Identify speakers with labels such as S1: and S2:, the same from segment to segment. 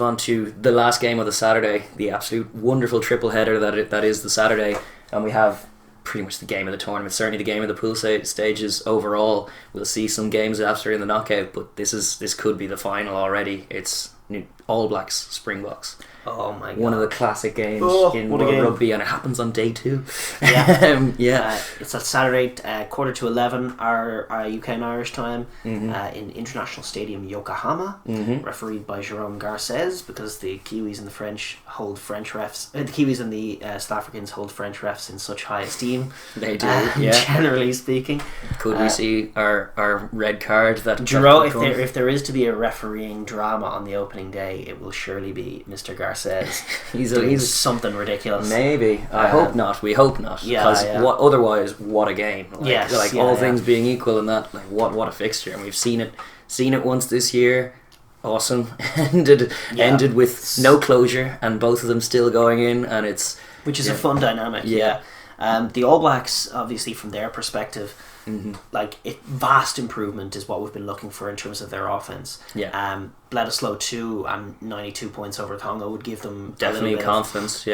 S1: on to the last game of the Saturday, the absolute wonderful triple header that is the Saturday, and we have pretty much the game of the tournament, certainly the game of the pool stages overall. We'll see some games after in the knockout, but this could be the final already. It's All Blacks Springboks.
S2: Oh my god.
S1: One of the classic games in World Rugby, and it happens on day 2.
S2: Yeah. It's at Saturday, 11:15 our UK and Irish time, in International Stadium Yokohama, refereed by Jérôme Garcés, because the Kiwis and the French hold French refs. The Kiwis and the South Africans hold French refs in such high esteem.
S1: They do,
S2: generally speaking.
S1: Could we see our red card that
S2: if there is to be a refereeing drama on the opening day, it will surely be Mr. Garcés. He's something ridiculous.
S1: Maybe. I hope not. We hope not. Because otherwise, what a game. All things being equal in that, what a fixture. And we've seen it once this year. Awesome. Ended with no closure, and both of them still going in, and
S2: which is a fun dynamic. The All Blacks, obviously, from their perspective, vast improvement is what we've been looking for in terms of their offense. Bledisloe 2 and 92 points over Tonga would give them
S1: definitely confidence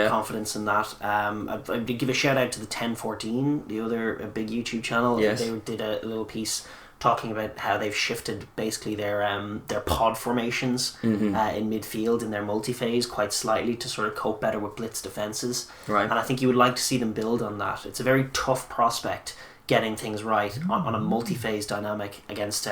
S2: in that. I'd give a shout out to the 1014, the other big YouTube channel. They did a little piece talking about how they've shifted basically their pod formations in midfield in their multi-phase quite slightly to sort of cope better with blitz defences. And I think you would like to see them build on that. It's a very tough prospect getting things right on a multi-phase dynamic against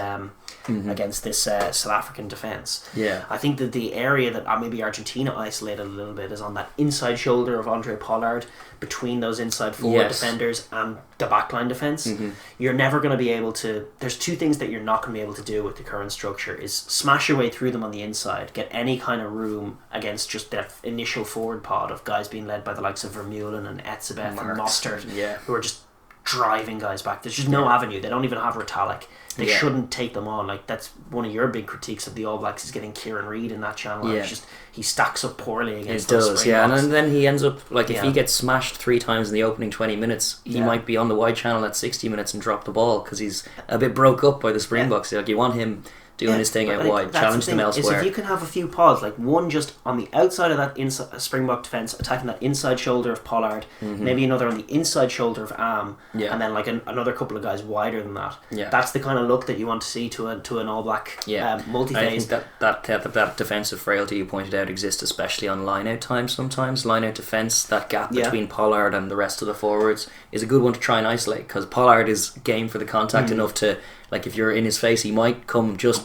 S2: this South African defence. I think that the area that maybe Argentina isolated a little bit is on that inside shoulder of Andre Pollard, between those inside forward defenders and the backline defence. You're never going to be able to... There's two things that you're not going to be able to do with the current structure, is smash your way through them on the inside, get any kind of room against just that initial forward pod of guys being led by the likes of Vermeulen and Etzebeth and Mostert, who are just driving guys back. There's just no avenue. They don't even have Retallick. They shouldn't take them on. That's one of your big critiques of the All Blacks, is getting Kieran Reid in that channel. It's just he stacks up poorly against those Springboks.
S1: And then he ends up if he gets smashed 3 times in the opening 20 minutes, he might be on the wide channel at 60 minutes and drop the ball because he's a bit broke up by the Springboks. You want him doing his thing out wide, challenge them elsewhere.
S2: If you can have a few pods, one just on the outside of that Springbok defence, attacking that inside shoulder of Pollard, maybe another on the inside shoulder of Am, and then another couple of guys wider than that. That's the kind of look that you want to see to an All Black multi-phase.
S1: I think that defensive frailty you pointed out exists, especially on line-out time sometimes. Line-out defence, that gap between Pollard and the rest of the forwards is a good one to try and isolate, because Pollard is game for the contact enough to... if you're in his face, he might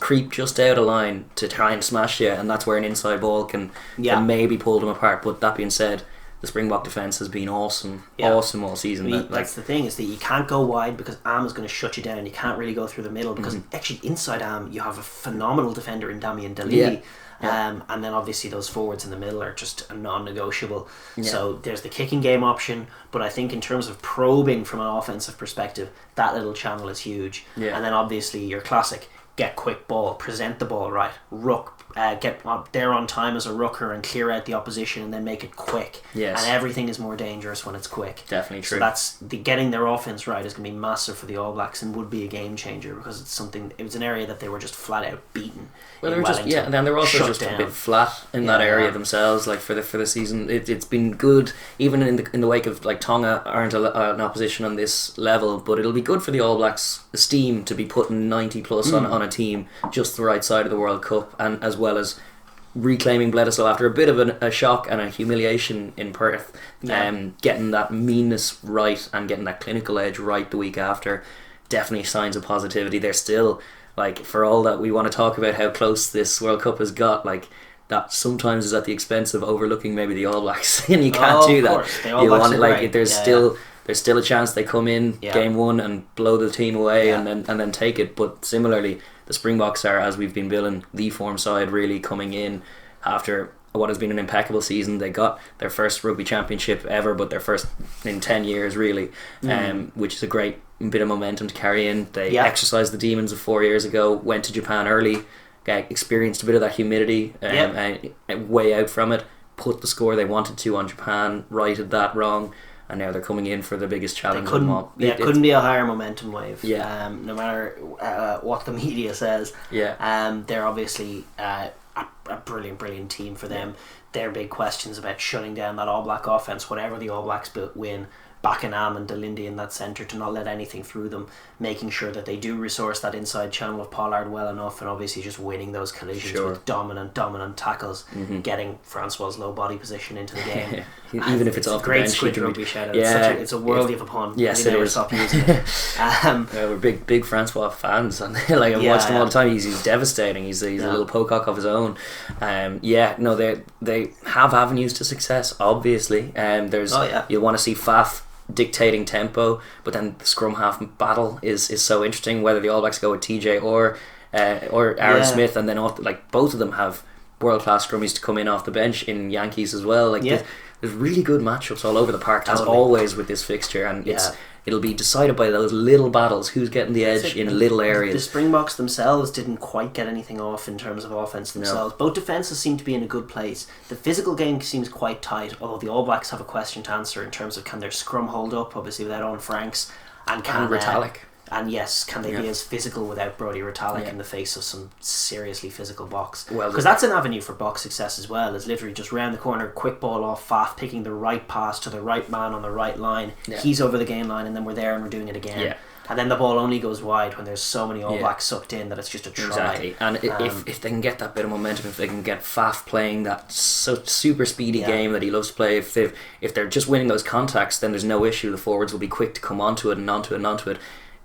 S1: creep just out of line to try and smash you, and that's where an inside ball can maybe pull them apart. But that being said, the Springbok defence has been awesome all season.
S2: That's the thing, is that you can't go wide because Am is going to shut you down. You can't really go through the middle because actually inside Am you have a phenomenal defender in Damian Dalili. And then obviously those forwards in the middle are just a non-negotiable. So there's the kicking game option, but I think in terms of probing from an offensive perspective, that little channel is huge. And then obviously your classic get quick ball, present the ball right, ruck, get there on time as a rucker and clear out the opposition and then make it quick. And everything is more dangerous when it's quick.
S1: Definitely true.
S2: So that's getting their offense right is going to be massive for the All Blacks and would be a game changer, because it was an area that they were just flat out beaten.
S1: Well, they were and then they were also just a bit flat in that area themselves. For the season, it's been good, even in the wake of Tonga aren't an opposition on this level, but it'll be good for the All Blacks' esteem to be putting 90 plus on a team just the right side of the World Cup, and as well as reclaiming Bledisloe after a bit of a shock and a humiliation in Perth, getting that meanness right and getting that clinical edge right the week after. Definitely signs of positivity. They're still, for all that we want to talk about how close this World Cup has got, that sometimes is at the expense of overlooking maybe the All Blacks, and you can't do that. You want it there's still a chance they come in game 1 and blow the team away and then take it. But similarly, the Springboks are, as we've been billing, the form side really coming in after what has been an impeccable season. They got their first rugby championship ever, but their first in 10 years really, which is a great bit of momentum to carry in. They exercised the demons of 4 years ago, went to Japan early, experienced a bit of that humidity and way out from it, put the score they wanted to on Japan, righted that wrong, and now they're coming in for the biggest challenge of them all.
S2: Couldn't be a higher momentum wave. No matter what the media says. They're obviously a brilliant team for them. Their big questions about shutting down that All Black offence, whatever the All Blacks win, backing Am and Delindy in that centre to not let anything through them, making sure that they do resource that inside channel of Pollard well enough, and obviously just winning those collisions with dominant tackles, getting Francois' low body position into the game.
S1: Even if it's off the bench.
S2: Great squid rugby shout out. It's a worldie of a pun.
S1: Yes, it is.
S2: Stop using it.
S1: We're big Francois fans, and like I've watched him all the time. He's devastating. He's a little pocock of his own. They have avenues to success. Obviously, you want to see Faf dictating tempo, but then the scrum half battle is so interesting, whether the All Blacks go with TJ or Aaron Smith, and then both of them have world class scrummies to come in off the bench in Yankees as well. There's really good matchups all over the park, as always with this fixture, and it'll be decided by those little battles, who's getting the edge in little areas.
S2: The Springboks themselves didn't quite get anything off in terms of offence themselves. Both defences seem to be in a good place. The physical game seems quite tight, although the All Blacks have a question to answer in terms of can their scrum hold up, obviously without Owen Franks, and can
S1: Retallick.
S2: And yes, can they be as physical without Brodie Retallick in the face of some seriously physical box? Because that's an avenue for box success as well, is literally just round the corner, quick ball off Faf, picking the right pass to the right man on the right line. He's over the game line, and then we're there and we're doing it again. And then the ball only goes wide when there's so many All Blacks sucked in that it's just a try.
S1: Exactly. And if they can get that bit of momentum, if they can get Faf playing that super speedy game that he loves to play, if they're just winning those contacts, then there's no issue. The forwards will be quick to come onto it and onto it and onto it.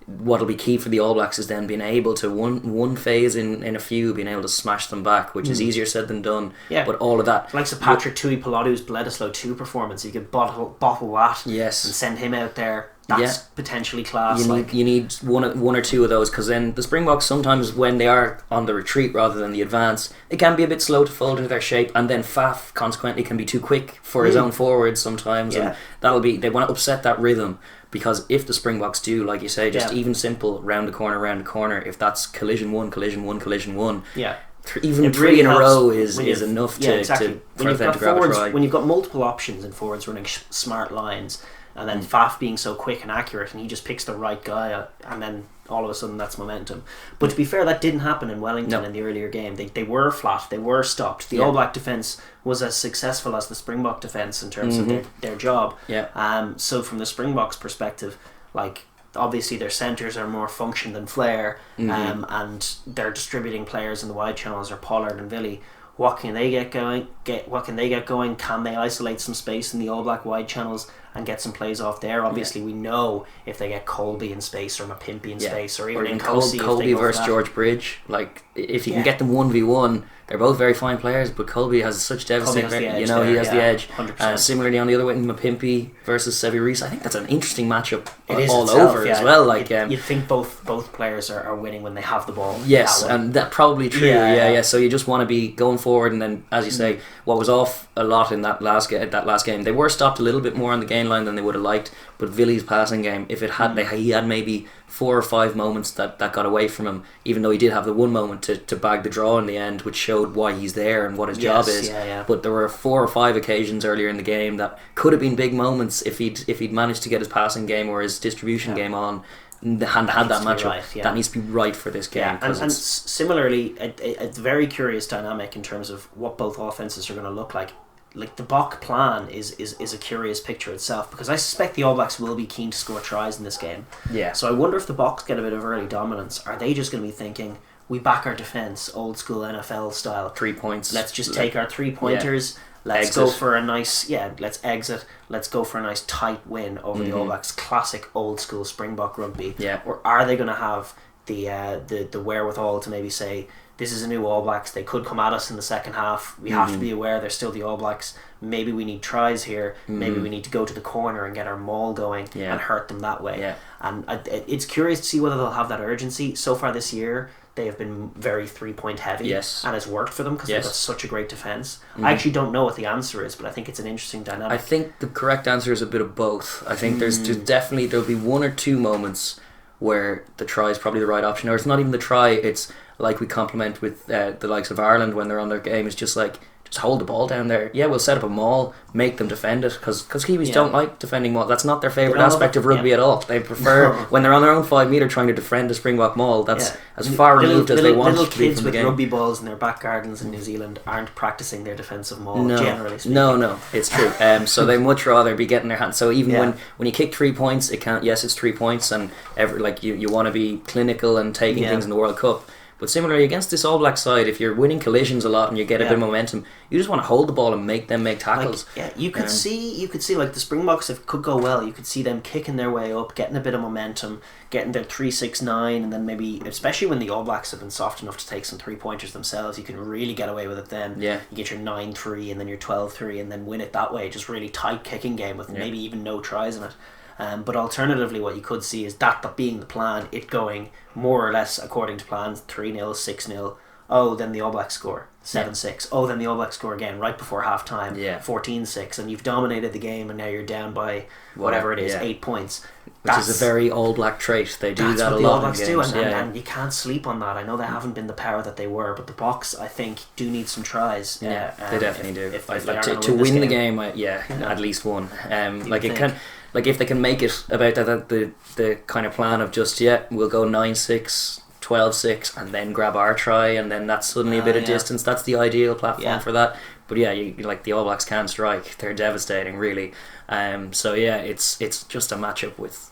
S1: What'll be key for the All Blacks is then being able to one phase in a few, being able to smash them back, which is easier said than done. But all of that,
S2: like Patrick Tui Piladu's Bledisloe 2 performance, you could bottle that and send him out there. That's potentially class.
S1: You need one or two of those, because then the Springboks sometimes, when they are on the retreat rather than the advance, they can be a bit slow to fold into their shape, and then Faf consequently can be too quick for his own forwards sometimes, and they want to upset that rhythm. Because if the Springboks do, like you say, just even simple round the corner, if that's collision one, even three in a row is enough for them to grab a try.
S2: When you've got multiple options and forwards running smart lines, and then Faf being so quick and accurate, and he just picks the right guy, and then all of a sudden that's momentum. But to be fair, that didn't happen in Wellington in the earlier game. They were flat, they were stopped. The All Black defence was as successful as the Springbok defence in terms of their job. So from the Springboks perspective, obviously their centres are more function than flair, and they're distributing players in the wide channels, or Pollard and Villy. What can they get going? Can they isolate some space in the All Black wide channels and get some plays off there? Obviously, we know if they get Colby in space, or Mapimpi in space, or even
S1: Colby versus George Bridge. If you can get them 1v1, they're both very fine players, but Colby has such devastating. He has the edge. Similarly, on the other wing, Mapimpi versus Sevi Reece. I think that's an interesting matchup over as well.
S2: You'd think both players are winning when they have the ball.
S1: Yes, and that's probably true. Yeah. So you just want to be going forward, and then, as you say, what was off a lot in that last game, they were stopped a little bit more on the gain line than they would have liked. But Villy's passing game, if it had, he had maybe 4 or 5 moments that got away from him, even though he did have the one moment to bag the draw in the end, which showed why he's there and what his job is. But there were 4 or 5 occasions earlier in the game that could have been big moments if he'd managed to get his passing game or his distribution game on and had that matchup. That needs to be right for this game.
S2: And similarly, a very curious dynamic in terms of what both offences are going to look like. The Bok plan is a curious picture itself, because I suspect the All Blacks will be keen to score tries in this game. So I wonder if the Boks get a bit of early dominance. Are they just going to be thinking, we back our defence, old school NFL style,
S1: 3 points,
S2: let's just take our 3-pointers, let's go for a nice let's exit, let's go for a nice tight win over the All Blacks, classic old school Springbok rugby? Or are they going to have the wherewithal to maybe say, this is a new All Blacks, they could come at us in the second half, we have to be aware they're still the All Blacks, maybe we need tries here, maybe we need to go to the corner and get our maul going and hurt them that way. And it's curious to see whether they'll have that urgency. So far this year, they have been very 3-point heavy, and it's worked for them because they've got such a great defence. I actually don't know what the answer is, but I think it's an interesting dynamic.
S1: I think the correct answer is a bit of both. I think there's definitely, there'll be 1 or 2 moments where the try is probably the right option, or it's not even the try, it's like we compliment with the likes of Ireland when they're on their game, it's just just hold the ball down there. Yeah, we'll set up a maul, make them defend it, because Kiwis don't like defending maul. That's not their favourite aspect of rugby at all. They prefer when they're on their own 5 metre trying to defend a Springbok maul. That's as far removed as they want to be from the game.
S2: Little kids with rugby balls in their back gardens in New Zealand aren't practicing their defensive maul, generally speaking.
S1: No, it's true. So they much rather be getting their hands. So even when you kick 3 points, it's 3 points, and you want to be clinical and taking things in the World Cup. But similarly, against this All Black side, if you're winning collisions a lot and you get a bit of momentum, you just want to hold the ball and make them make tackles.
S2: You could see like the Springboks, if it could go well, you could see them kicking their way up, getting a bit of momentum, getting their 3-6-9, and then maybe, especially when the All Blacks have been soft enough to take some 3-pointers themselves, you can really get away with it then. You get your 9-3 and then your 12-3 and then win it that way. Just really tight kicking game with maybe even no tries in it. But alternatively, what you could see is that being the plan, it going more or less according to plans, 3-0, 6-0. Oh, then the All Blacks score 7-6. Oh, then the All Blacks score again right before half time, 14-6, and you've dominated the game, and now you're down by whatever it is, 8 points.
S1: Which is a very All Black trait. They do that a lot. That's what
S2: the All Blacks do, and you can't sleep on that. I know they haven't been the power that they were, but the Boks, I think, do need some tries.
S1: Yeah, they definitely do. If to win the game, at least one. If they can make it about the kind of plan of just we'll go 9-6, 12-6, and then grab our try, and then that's suddenly a bit of distance. That's the ideal platform for that. But you like the All Blacks can strike. They're devastating, really. It's just a matchup with.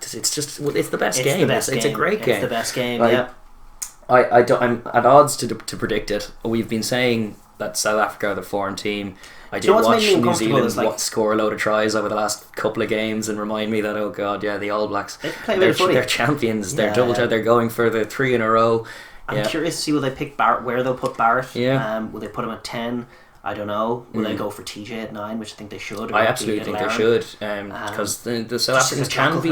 S1: It's the best game. It's a great game.
S2: It's the best game.
S1: I'm at odds to predict it. We've been saying that South Africa are the foreign team. I did watch New Zealand score a load of tries over the last couple of games and remind me that the All Blacks, they're champions. They're double. They're going for the 3 in a row.
S2: I'm curious to see will they pick Barrett, where they'll put Barrett. Will they put him at 10? I don't know. Will they go for TJ at 9, which I think they should?
S1: I absolutely think they should, because the South Africans can be.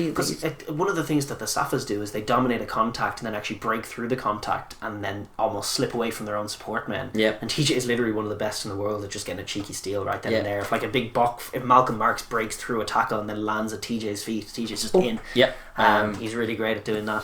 S2: Because one of the things that the Safas do is they dominate a contact and then actually break through the contact and then almost slip away from their own support men. And TJ is literally one of the best in the world at just getting a cheeky steal right then and there. If like a big if Malcolm Marks breaks through a tackle and then lands at TJ's feet, TJ's just in. He's really great at doing that.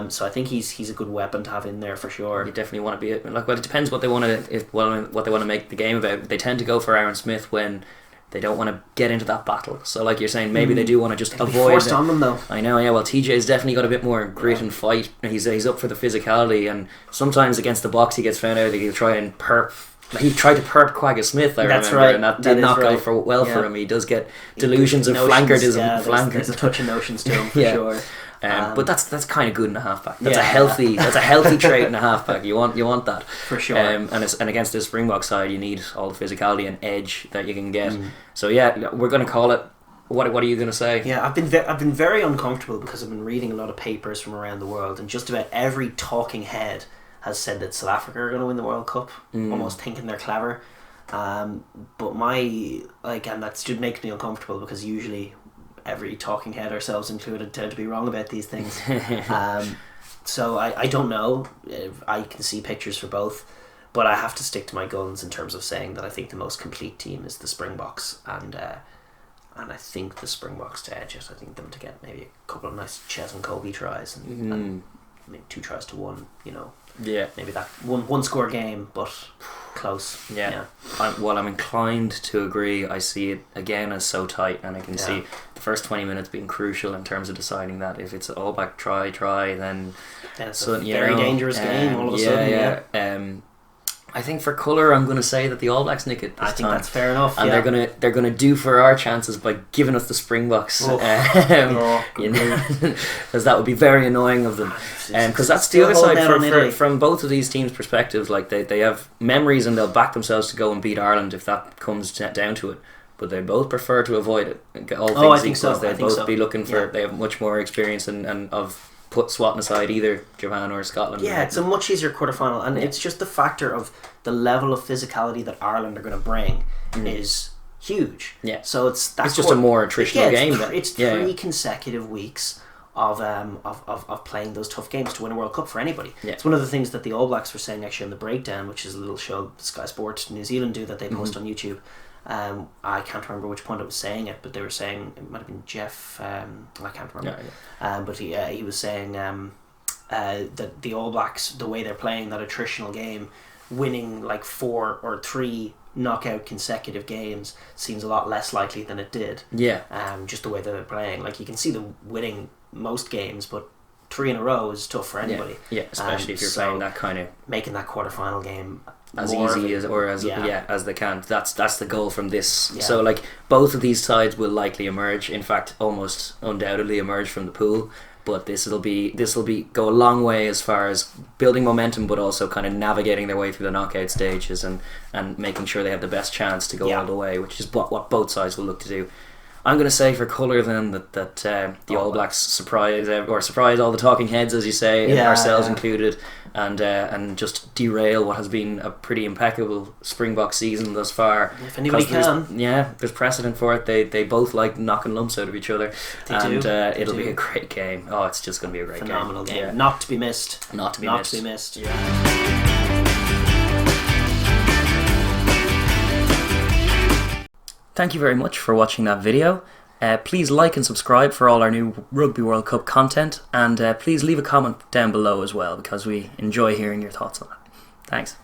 S2: So I think he's a good weapon to have in there for sure.
S1: You definitely want to be it depends what they want to make the game about. They tend to go for Aaron Smith when they don't want to get into that battle. So like you're saying, maybe they do want to just avoid
S2: forced on them though.
S1: I know, well TJ's definitely got a bit more grit and fight. He's up for the physicality, and sometimes against the Boks he gets found out that he'll try and perp. He tried to perp Quagga Smith, I remember, and that did not go for him. He does get delusions of flankerdism.
S2: There's a touch of notions to him for sure.
S1: But that's kind of good in a halfback. That's a healthy trait in a halfback. You want that
S2: for sure.
S1: And against the Springbok side, you need all the physicality and edge that you can get. So we're going to call it. What are you going to say?
S2: I've been very uncomfortable because I've been reading a lot of papers from around the world, and just about every talking head has said that South Africa are going to win the World Cup, almost thinking they're clever. But and that still makes me uncomfortable because usually every talking head, ourselves included, tend to be wrong about these things. So I don't know. I can see pictures for both, but I have to stick to my guns in terms of saying that I think the most complete team is the Springboks, and I think the Springboks to edge it. I think them to get maybe a couple of nice Ches and Kobe tries, and maybe 2 tries to 1. Maybe that one score game, but close.
S1: I'm inclined to agree. I see it again as so tight, and I can see the first 20 minutes being crucial in terms of deciding that. If it's All Black try, then
S2: it's a very dangerous game all of a sudden.
S1: I think for colour, I'm going to say that the All Blacks nick it this
S2: I think
S1: time.
S2: that's fair enough.
S1: And they're going to do for our chances by giving us the Springboks, because that would be very annoying of them. Because that's the other side from both of these teams' perspectives. Like they have memories and they'll back themselves to go and beat Ireland if that comes down to it. But they both prefer to avoid it. All things equal, they'd both be looking for. They have much more experience and of. Put swatting aside either Japan or Scotland.
S2: It's a much easier quarterfinal, and it's just the factor of the level of physicality that Ireland are going to bring is huge. So it's
S1: just a more attritional game.
S2: It's 3 consecutive weeks of playing those tough games to win a World Cup for anybody. It's one of the things that the All Blacks were saying actually on the breakdown, which is a little show Sky Sport New Zealand do that they post on YouTube. I can't remember which point it was saying it, but they were saying it might have been Jeff. I can't remember. But he was saying that the All Blacks, the way they're playing that attritional game, winning like 4 or 3 knockout consecutive games seems a lot less likely than it did.
S1: Yeah.
S2: Just the way that they're playing. Like, you can see them winning most games, but 3 in a row is tough for anybody.
S1: Yeah, especially if you're playing that kind of...
S2: Making that quarterfinal game
S1: as easy as they can. That's the goal from this.
S2: Yeah.
S1: So like both of these sides will likely emerge. In fact, almost undoubtedly emerge from the pool. But this will go a long way as far as building momentum, but also kind of navigating their way through the knockout stages and making sure they have the best chance to go all the way, which is what both sides will look to do. I'm going to say for colour then that the All Blacks surprise all the talking heads, as you say, ourselves included, and just derail what has been a pretty impeccable Springbok season thus far.
S2: If anybody can.
S1: There's precedent for it. They both like knocking lumps out of each other. It'll be a great game. Oh, it's just going to be a great
S2: phenomenal game.
S1: Yeah.
S2: Not to be missed.
S1: Not to be missed.
S2: Yeah.
S1: Thank you very much for watching that video. Please like and subscribe for all our new Rugby World Cup content, and please leave a comment down below as well, because we enjoy hearing your thoughts on it. Thanks.